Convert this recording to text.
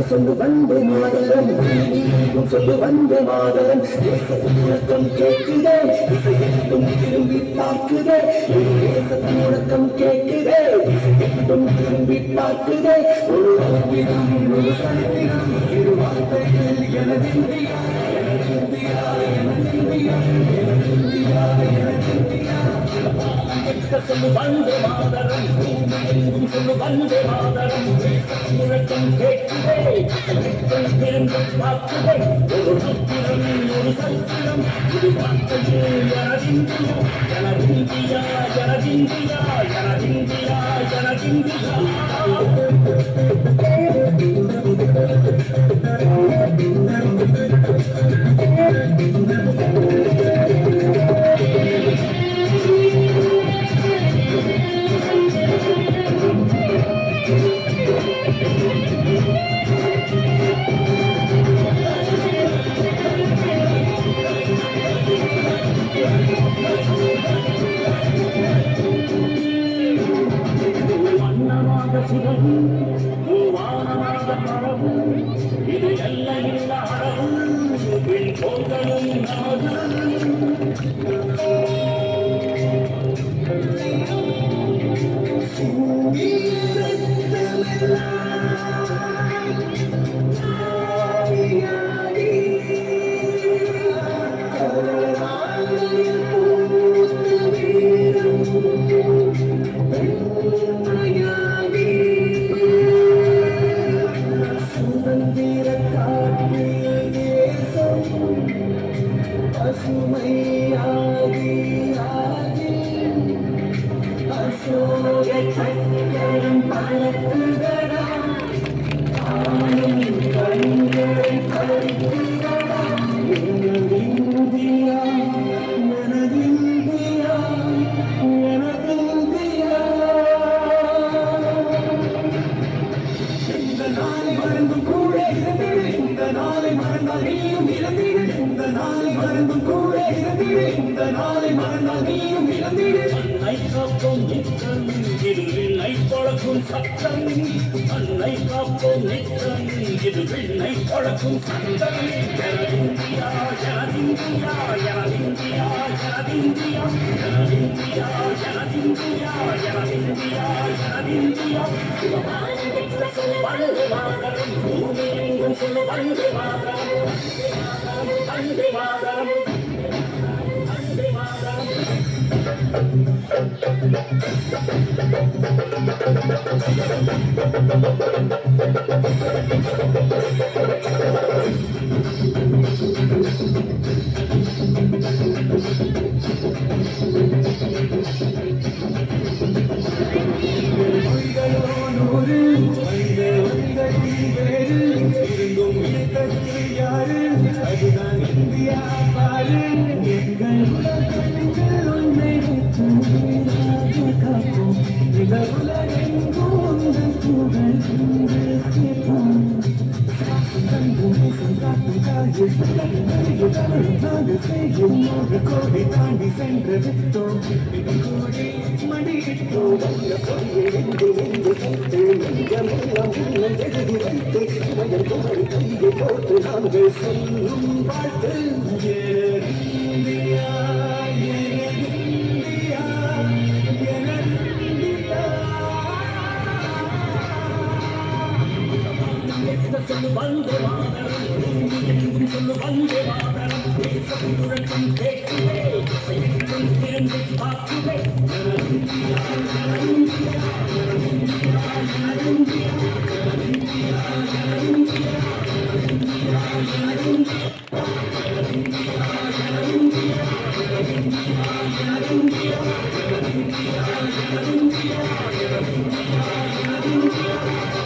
சொல்லு வந்தே மாதரம் நீங்கும் சொல்லு வந்தே மாதரம் தேசத்தின் முழக்கம் கேட்குதே இசையெட்டும் திரும்பி பார்க்குதே தேசத்தின் முழக்கம் கேட்குதே இசையெட்டும் திரும்பி பார்க்குதே ஒரு அற்புதம் ஒரு சரித்திரம் இரு வார்த்தைகள் எனதிந்தியா எனதிந்தியா எனதிந்தியா எனதிந்தியா எனதிந்தியா சொல்லு வந்தே மாதரம் எங்கும் சொல்லு வந்தே மாதரம் முழக்கம் கேட்குதே திரும்ப பார்க்குதே ஒரு சத்திரம் ஒரு சரித்திரம் இது வார்த்தையில் எனதிந்தியா எனதிந்தியா எனதிந்தியா எனதிந்தியா எனதிந்தியா இது எல்லையில் அறவும் பொங்கலும் சக்கரம் பறக்குதடா ஆனும் கண்களை பறிக்குதடா எனதிந்தியா எனதிந்தியா எனதிந்தியா இந்த நாளை மறந்தும் கூட இருந்திடு இந்த நாளை மறந்தால் நீயும் இழந்திடு இந்த நாளை மறந்தும் கூட இருந்திடு இந்த நாளை மறந்தால் நீயும் இழந்திடு அன்னை காப்போம் நித்தம் இது விண்ணை பழக்கும் சத்தம் அன்னை காப்போம் நித்தம் இது விண்ணை பழக்கும் சத்தம் எனதிந்தியா எனதிந்தியா எனதிந்தியா எனதிந்தியா எனதிந்தியா எனதிந்தியா எனதிந்தியா எனதிந்தியா வந்தே மாதரம் பூமி எங்கும் சொல்லு வந்தே மாதரம் வந்தே மாதரம் வந்தே மாதரம் அதுதான் இந்தியா பாரு எங்கள் உலகங்கள் ஒன்றை காப்போம் இந்த உலகெங்கும் உங்கள் புகழ் சேர்ப்போம் செய்யும் ஒரு கோடி தாண்டி சென்று விட்டோம் கூடி மடியிட்டோம் எழுதி வைத்து மயம் குமரி கையை போட்டு நாங்கள் சொல்லும் வாழ்த்து இந்தியா இந்தியா சொல்லு வந்தே மாதரம் எங்கும் சொல்லு வந்தே மாதரம் தேசம் முழக்கம் கேட்குதே இசையெட்டும் திரும்பி பார்க்குதே எனதிந்தியா எனதிந்தியா எனதிந்தியா எனதிந்தியா எனதிந்தியா எனதிந்தியா எனதிந்தியா எனதிந்தியா எனதிந்தியா எனதிந்தியா